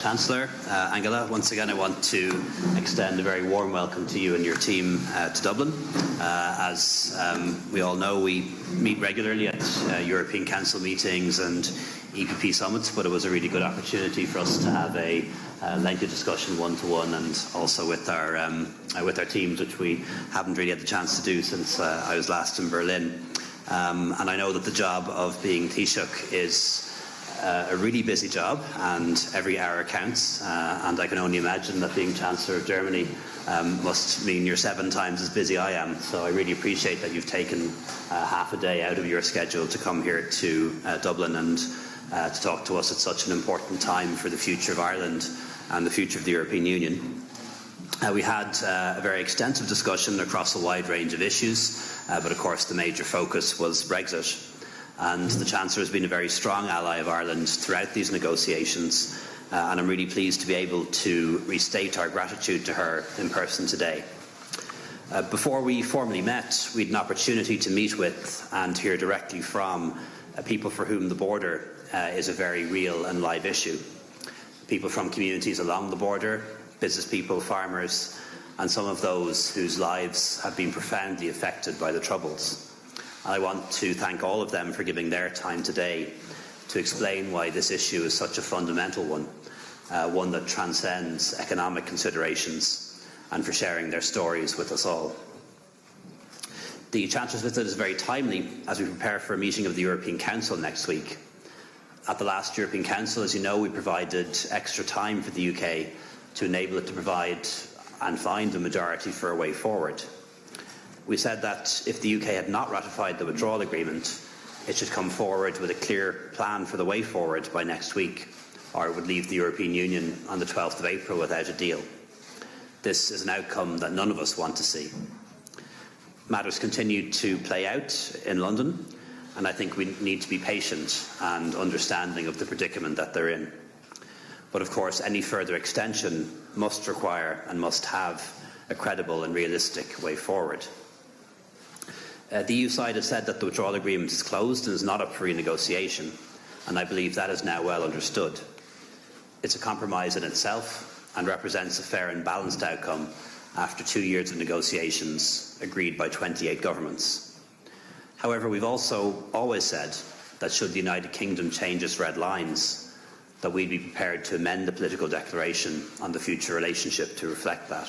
Chancellor, Angela, once again I want to extend a very warm welcome to you and your team to Dublin. As we all know, we meet regularly at European Council meetings and EPP summits, but it was a really good opportunity for us to have a lengthy discussion one-to-one and also with our teams, which we haven't really had the chance to do since I was last in Berlin. And I know that the job of being Taoiseach is a really busy job, and every hour counts, and I can only imagine that being Chancellor of Germany must mean you're 7 times as busy I am. So I really appreciate that you've taken half a day out of your schedule to come here to Dublin and to talk to us at such an important time for the future of Ireland and the future of the European Union. We had a very extensive discussion across a wide range of issues, but of course the major focus was Brexit. And the Chancellor has been a very strong ally of Ireland throughout these negotiations, and I'm really pleased to be able to restate our gratitude to her in person today. Before we formally met, we had an opportunity to meet with and hear directly from people for whom the border is a very real and live issue. People from communities along the border, business people, farmers, and some of those whose lives have been profoundly affected by the Troubles. I want to thank all of them for giving their time today to explain why this issue is such a fundamental one, one that transcends economic considerations, and for sharing their stories with us all. The Chancellor's visit is very timely as we prepare for a meeting of the European Council next week. At the last European Council, as you know, we provided extra time for the UK to enable it to provide and find a majority for a way forward. We said that if the UK had not ratified the withdrawal agreement, it should come forward with a clear plan for the way forward by next week, or it would leave the European Union on the 12th of April without a deal. This is an outcome that none of us want to see. Matters continue to play out in London, and I think we need to be patient and understanding of the predicament that they're in. But of course, any further extension must require and must have a credible and realistic way forward. The EU side has said that the withdrawal agreement is closed and is not up for renegotiation, and I believe that is now well understood. It's a compromise in itself and represents a fair and balanced outcome after 2 years of negotiations agreed by 28 governments. However, we've also always said that should the United Kingdom change its red lines, that we'd be prepared to amend the political declaration on the future relationship to reflect that.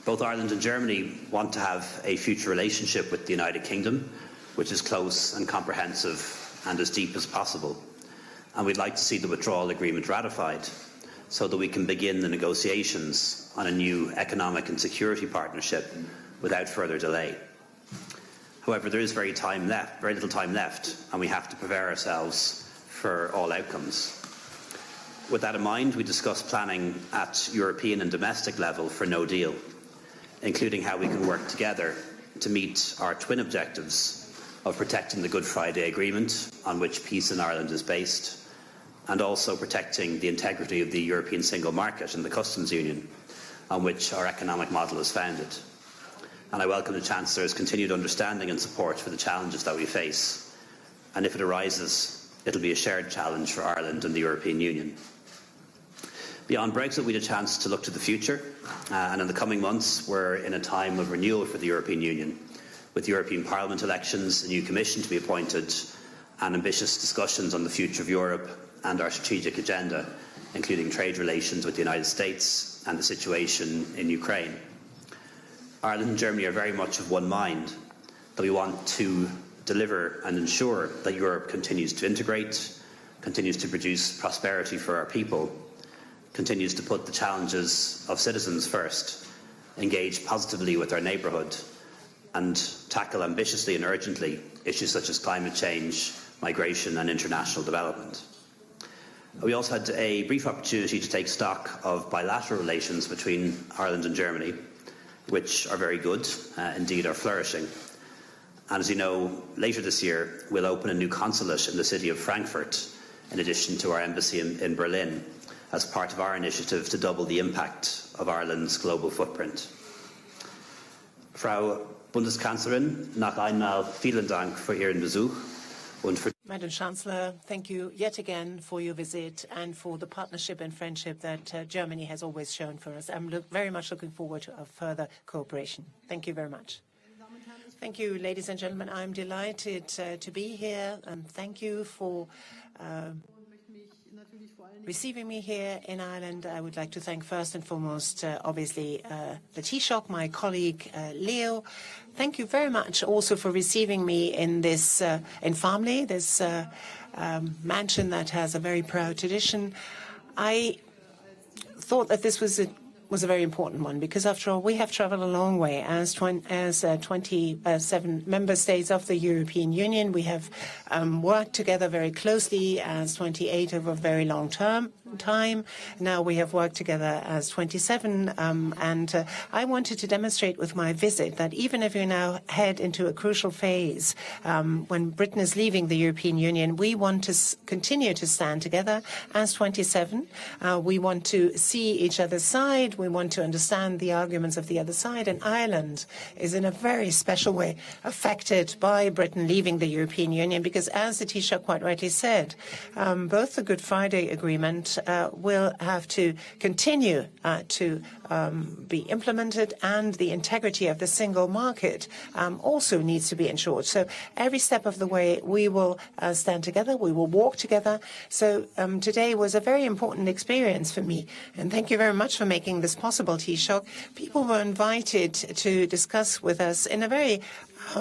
Both Ireland and Germany want to have a future relationship with the United Kingdom, which is close and comprehensive and as deep as possible. And we'd like to see the withdrawal agreement ratified so that we can begin the negotiations on a new economic and security partnership without further delay. However, there is very little time left, and we have to prepare ourselves for all outcomes. With that in mind, we discussed planning at European and domestic level for no deal, including how we can work together to meet our twin objectives of protecting the Good Friday Agreement, on which peace in Ireland is based, and also protecting the integrity of the European single market and the customs union, on which our economic model is founded. And I welcome the Chancellor's continued understanding and support for the challenges that we face. And if it arises, it'll be a shared challenge for Ireland and the European Union. Beyond Brexit, we had a chance to look to the future, and in the coming months we're in a time of renewal for the European Union, with European Parliament elections, a new Commission to be appointed, and ambitious discussions on the future of Europe and our strategic agenda, including trade relations with the United States and the situation in Ukraine. Ireland and Germany are very much of one mind that we want to deliver and ensure that Europe continues to integrate, continues to produce prosperity for our people, continues to put the challenges of citizens first, engage positively with our neighbourhood, and tackle ambitiously and urgently issues such as climate change, migration and international development. We also had a brief opportunity to take stock of bilateral relations between Ireland and Germany, which are very good, indeed are flourishing. And as you know, later this year we'll open a new consulate in the city of Frankfurt, in addition to our embassy in Berlin, as part of our initiative to double the impact of Ireland's global footprint. Frau Bundeskanzlerin, noch einmal vielen Dank für Ihren Besuch und für Madam Chancellor, thank you yet again for your visit and for the partnership and friendship that Germany has always shown for us. I'm very much looking forward to our further cooperation. Thank you very much. Thank you, ladies and gentlemen. I'm delighted to be here, and thank you for receiving me here in Ireland. I would like to thank first and foremost, obviously, the Taoiseach, my colleague Leo. Thank you very much also for receiving me in this in Family, this mansion that has a very proud tradition. I thought that this was a very important one because, after all, we have traveled a long way as 27 member states of the European Union. We have worked together very closely as 28 over a very long time. Now we have worked together as 27, and I wanted to demonstrate with my visit that even if we now head into a crucial phase when Britain is leaving the European Union, we want to continue to stand together as 27. We want to see each other's side. We want to understand the arguments of the other side. And Ireland is in a very special way affected by Britain leaving the European Union because, as the Taoiseach quite rightly said, both the Good Friday Agreement will have to continue to be implemented, and the integrity of the single market also needs to be ensured. So every step of the way we will stand together, we will walk together. So today was a very important experience for me, and thank you very much for making this possible, Taoiseach. People were invited to discuss with us in a very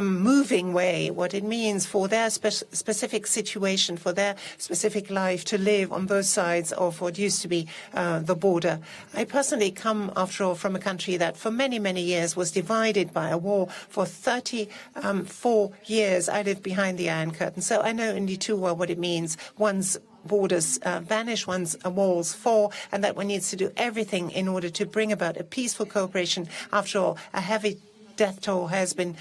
moving way what it means for their specific situation, for their specific life to live on both sides of what used to be the border. I personally come, after all, from a country that for many, many years was divided by a war. For 34 years, I lived behind the Iron Curtain. So I know only too well what it means once borders vanish, once walls fall, and that one needs to do everything in order to bring about a peaceful cooperation. After all, a heavy death toll has been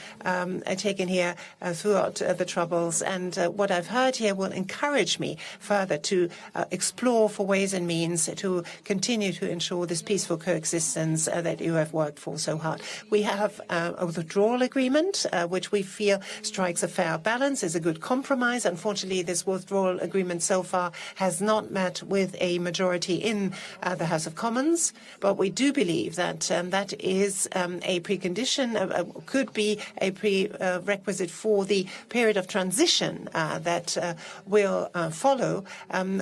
taken here throughout the Troubles, and what I've heard here will encourage me further to explore for ways and means to continue to ensure this peaceful coexistence that you have worked for so hard. We have a withdrawal agreement, which we feel strikes a fair balance, is a good compromise. Unfortunately, this withdrawal agreement so far has not met with a majority in the House of Commons, but we do believe that that is a precondition, could be a prerequisite for the period of transition that will follow,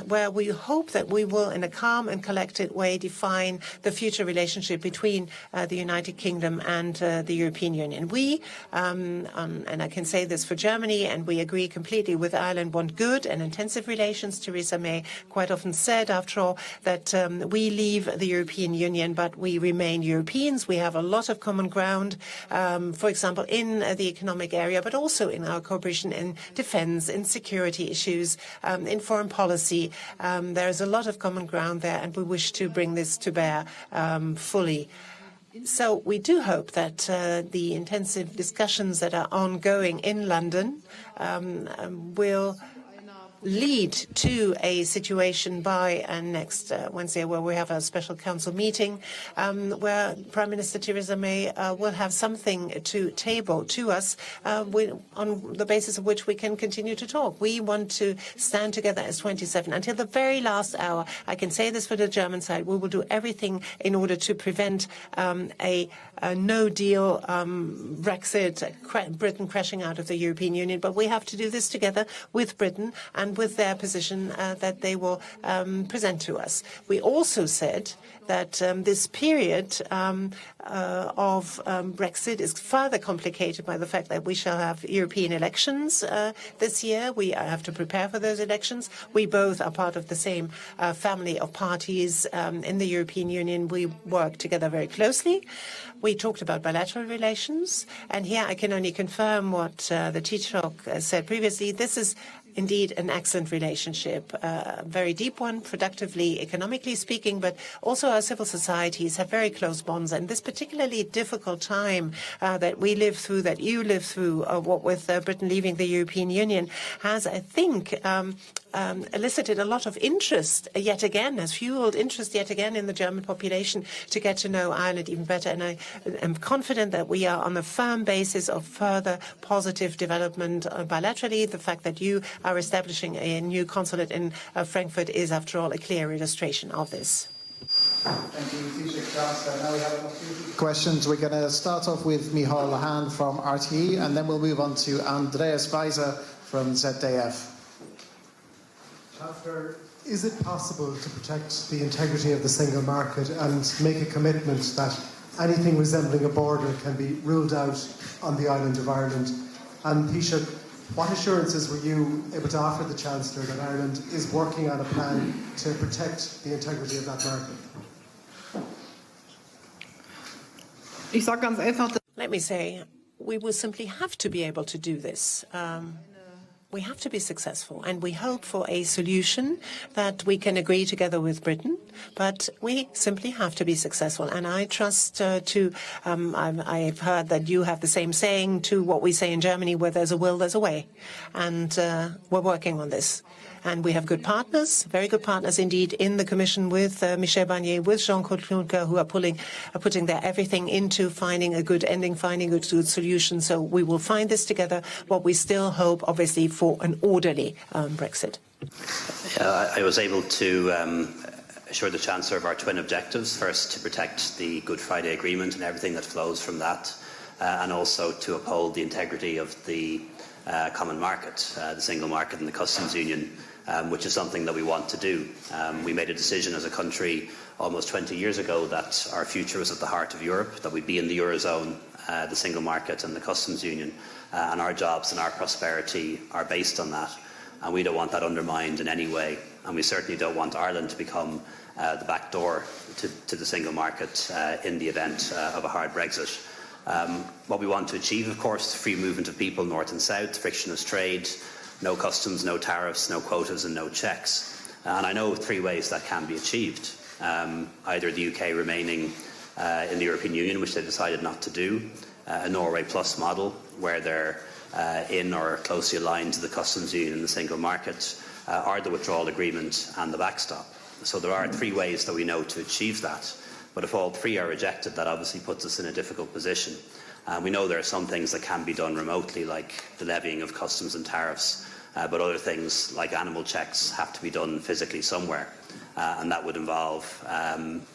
where we hope that we will, in a calm and collected way, define the future relationship between the United Kingdom and the European Union. We, and I can say this for Germany, and we agree completely with Ireland, want good and intensive relations. Theresa May quite often said, after all, that we leave the European Union, but we remain Europeans. We have a lot of common ground, for example, in the economic area, but also in our cooperation in defense, in security issues, in foreign policy. There is a lot of common ground there, and we wish to bring this to bear fully. So we do hope that the intensive discussions that are ongoing in London will lead to a situation by next Wednesday, where we have a special council meeting, where Prime Minister Theresa May will have something to table to us on the basis of which we can continue to talk. We want to stand together as 27 until the very last hour. I can say this for the German side. We will do everything in order to prevent a no-deal Brexit, Britain crashing out of the European Union. But we have to do this together with Britain and with their position that they will present to us. We also said that this period of Brexit is further complicated by the fact that we shall have European elections this year. We have to prepare for those elections. We both are part of the same family of parties in the European Union. We work together very closely. We talked about bilateral relations, and here I can only confirm what the Taoiseach said previously. This is indeed an excellent relationship, a very deep one, productively, economically speaking, but also our civil societies have very close bonds. And this particularly difficult time that we live through, that you live through, what with Britain leaving the European Union, has, I think, elicited a lot of interest yet again, has fueled interest yet again in the German population to get to know Ireland even better. And I am confident that we are on a firm basis of further positive development bilaterally. The fact that you our establishing a new consulate in Frankfurt is, after all, a clear illustration of this. Thank you, Chancellor. Now we have a few questions. We're going to start off with Michal Lahan from RTE, and then we'll move on to Andreas Weiser from ZDF. Chancellor, is it possible to protect the integrity of the single market and make a commitment that anything resembling a border can be ruled out on the island of Ireland? And Taoiseach, what assurances were you able to offer the Chancellor that Ireland is working on a plan to protect the integrity of that market? Let me say, we will simply have to be able to do this. We have to be successful, and we hope for a solution that we can agree together with Britain, but we simply have to be successful. And I trust I've heard that you have the same saying to what we say in Germany, where there's a will, there's a way. And we're working on this. And we have good partners, very good partners indeed, in the Commission with Michel Barnier, with Jean-Claude Juncker, who are putting their everything into finding a good ending, finding a good solution. So we will find this together, but we still hope, obviously, for an orderly Brexit. I was able to assure the Chancellor of our twin objectives. First, to protect the Good Friday Agreement and everything that flows from that, and also to uphold the integrity of the common market, the single market and the customs union, which is something that we want to do. We made a decision as a country almost 20 years ago that our future was at the heart of Europe, that we'd be in the Eurozone, the single market and the customs union, and our jobs and our prosperity are based on that. And we don't want that undermined in any way. And we certainly don't want Ireland to become the back door to the single market in the event of a hard Brexit. What we want to achieve, of course, free movement of people north and south, frictionless trade, no customs, no tariffs, no quotas and no checks. And I know three ways that can be achieved. Either the UK remaining in the European Union, which they decided not to do, a Norway Plus model, where they're in or closely aligned to the customs union and the single market, or the withdrawal agreement and the backstop. So there are three ways that we know to achieve that. But if all three are rejected, that obviously puts us in a difficult position. We know there are some things that can be done remotely, like the levying of customs and tariffs, but other things like animal checks have to be done physically somewhere. And that would involve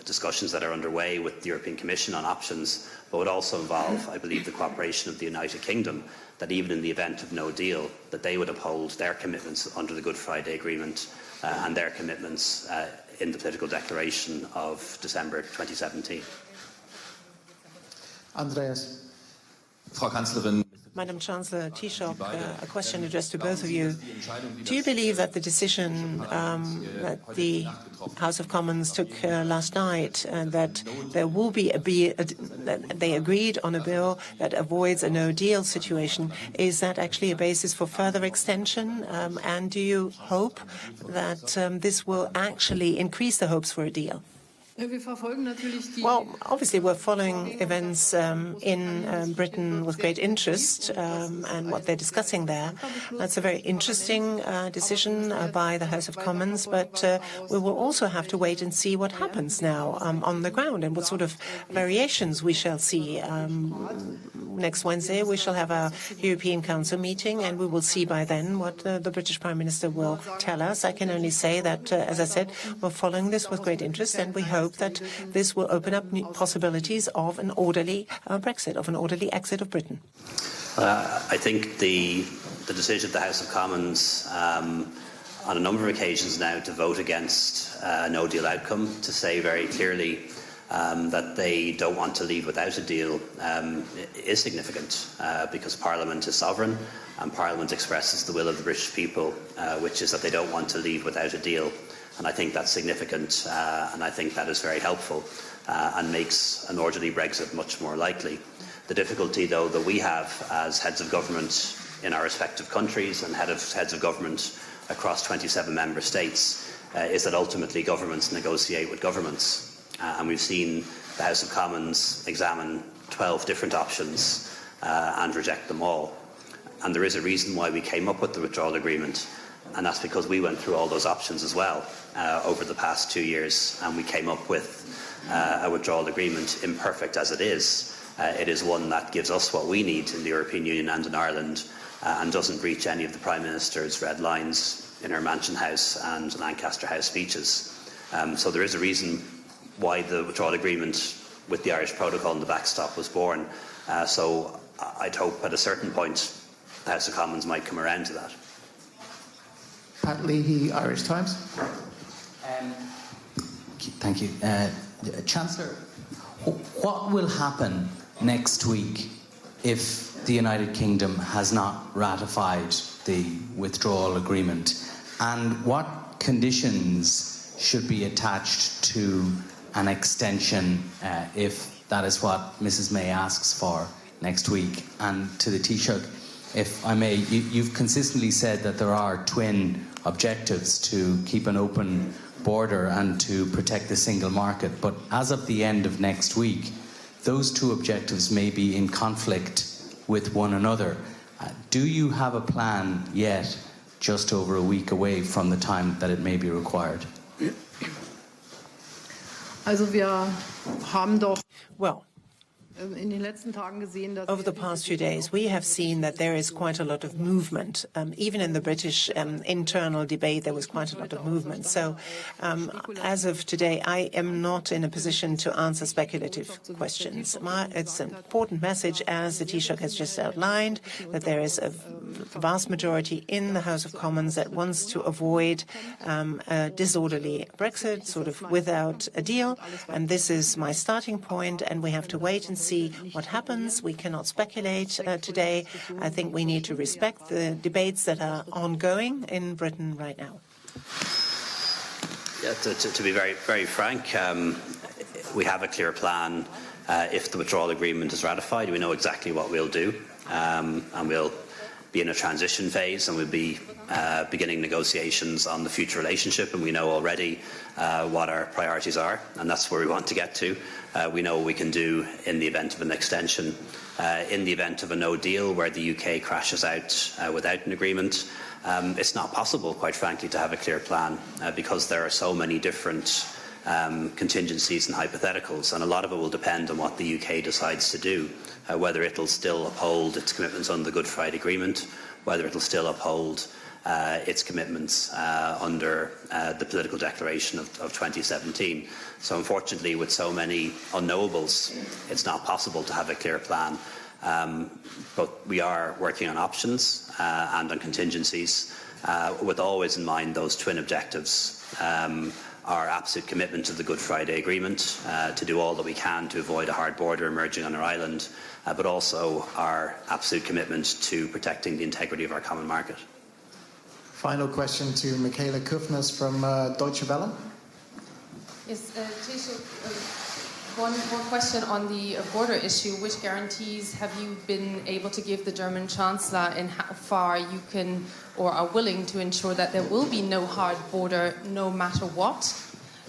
discussions that are underway with the European Commission on options, but would also involve, I believe, the cooperation of the United Kingdom, that even in the event of no deal, that they would uphold their commitments under the Good Friday Agreement and their commitments in the political declaration of December 2017. Andreas. Frau Kanzlerin. Madam Chancellor Taoiseach, a question addressed to both of you. Do you believe that the decision that the House of Commons took last night, that there will be that they agreed on a bill that avoids a no-deal situation, is that actually a basis for further extension? And do you hope that this will actually increase the hopes for a deal? Well, obviously, we're following events in Britain with great interest and what they're discussing there. That's a very interesting decision by the House of Commons, but we will also have to wait and see what happens now on the ground and what sort of variations we shall see. Next Wednesday, we shall have our European Council meeting, and we will see by then what the British Prime Minister will tell us. I can only say that, as I said, we're following this with great interest, and we hope that this will open up new possibilities of an orderly Brexit, of an orderly exit of Britain. I think the decision of the House of Commons on a number of occasions now to vote against a no-deal outcome, to say very clearly that they don't want to leave without a deal, is significant because Parliament is sovereign and Parliament expresses the will of the British people, which is that they don't want to leave without a deal. And I think that's significant, and I think that is very helpful and makes an orderly Brexit much more likely. The difficulty, though, that we have as heads of government in our respective countries and heads of government across 27 member states is that ultimately governments negotiate with governments. And we've seen the House of Commons examine 12 different options and reject them all. And there is a reason why we came up with the withdrawal agreement, and that's because we went through all those options as well over the past 2 years, and we came up with a withdrawal agreement, imperfect as it is. It is one that gives us what we need in the European Union and in Ireland and doesn't breach any of the Prime Minister's red lines in her Mansion House and Lancaster House speeches. So there is a reason why the withdrawal agreement with the Irish Protocol and the backstop was born. So I'd hope at a certain point the House of Commons might come around to that. Pat Leahy, Irish Times. Thank you. Chancellor, what will happen next week if the United Kingdom has not ratified the withdrawal agreement? And what conditions should be attached to an extension if that is what Mrs May asks for next week? And to the Taoiseach, if I may, you've consistently said that there are twin objectives to keep an open border and to protect the single market. But as of the end of next week, those two objectives may be in conflict with one another. Do you have a plan yet, just over a week away from the time that it may be required? Well, over the past few days, we have seen that there is quite a lot of movement. Even in the British internal debate, there was quite a lot of movement. So as of today, I am not in a position to answer speculative questions. It's an important message, as the Taoiseach has just outlined, that there is a vast majority in the House of Commons that wants to avoid a disorderly Brexit, sort of without a deal. And this is my starting point, and we have to wait and see what happens. We cannot speculate today. I think we need to respect the debates that are ongoing in Britain right now. Yeah, to be very, very frank, we have a clear plan. If the withdrawal agreement is ratified, we know exactly what we'll do, and we'll be in a transition phase, and we'll be beginning negotiations on the future relationship, and we know already what our priorities are, and that's where we want to get to. We know what we can do in the event of an extension. In the event of a no deal where the UK crashes out without an agreement, it's not possible, quite frankly, to have a clear plan because there are so many different contingencies and hypotheticals, and a lot of it will depend on what the UK decides to do, whether it'll still uphold its commitments under the Good Friday Agreement, whether it'll still uphold its commitments under the political declaration of 2017. So unfortunately, with so many unknowables, it's not possible to have a clear plan. But we are working on options and on contingencies, with always in mind those twin objectives. Our absolute commitment to the Good Friday Agreement, to do all that we can to avoid a hard border emerging on our island, but also our absolute commitment to protecting the integrity of our common market. Final question to Michaela Kufnes from Deutsche Welle. Yes, one more question on the border issue. Which guarantees have you been able to give the German Chancellor, and how far you can or are willing to ensure that there will be no hard border no matter what?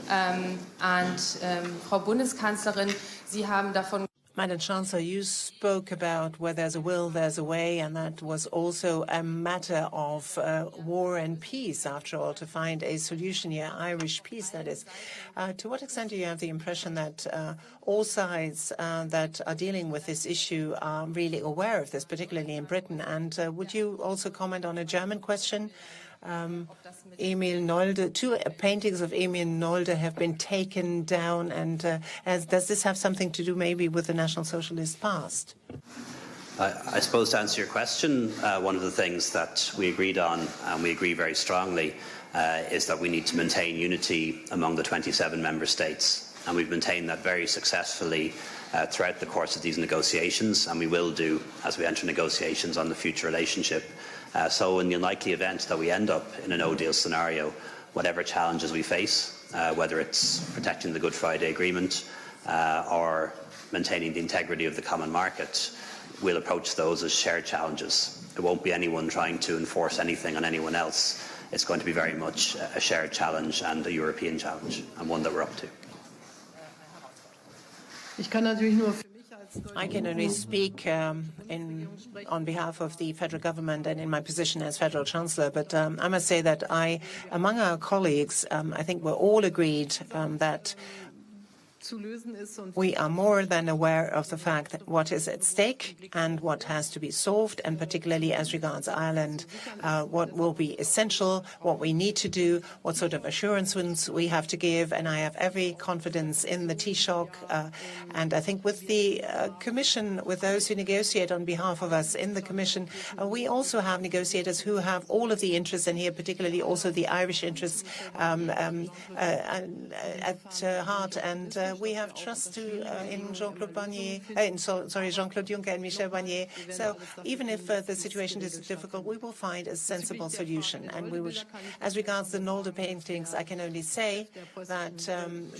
Frau Bundeskanzlerin, Sie haben davon... Madam Chancellor, you spoke about where there's a will, there's a way, and that was also a matter of war and peace, after all, to find a solution here, Irish peace, that is. To what extent do you have the impression that all sides that are dealing with this issue are really aware of this, particularly in Britain? And would you also comment on a German question? Emil Nolde, two paintings of Emil Nolde have been taken down, and does this have something to do maybe with the National Socialist past? I suppose to answer your question, one of the things that we agreed on, and we agree very strongly, is that we need to maintain unity among the 27 member states, and we've maintained that very successfully throughout the course of these negotiations, and we will do as we enter negotiations on the future relationship. So in the unlikely event that we end up in a no-deal scenario, whatever challenges we face, whether it's protecting the Good Friday Agreement or maintaining the integrity of the common market, we'll approach those as shared challenges. It won't be anyone trying to enforce anything on anyone else. It's going to be very much a shared challenge and a European challenge, and one that we're up to. I can only speak on behalf of the federal government and in my position as federal chancellor, but I must say that among our colleagues, I think we're all agreed that We are more than aware of the fact that what is at stake and what has to be solved, and particularly as regards Ireland, what will be essential, what we need to do, what sort of assurances we have to give. And I have every confidence in the Taoiseach, and I think with the Commission, with those who negotiate on behalf of us in the Commission, we also have negotiators who have all of the interests, and here particularly also the Irish interests at heart. And we have trust in Jean-Claude Juncker and Michel Barnier. So even if the situation is difficult, we will find a sensible solution. And we will, as regards the Nolde paintings, I can only say that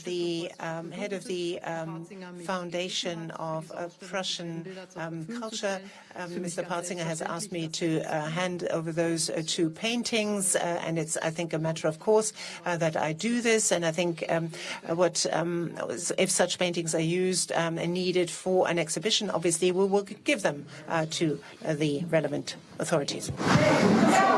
the head of the Foundation of Prussian Culture, Mr. Palzinger, has asked me to hand over those two paintings, and it's, I think, a matter of course that I do this. And I think if such paintings are used and needed for an exhibition, obviously we will give them to the relevant authorities.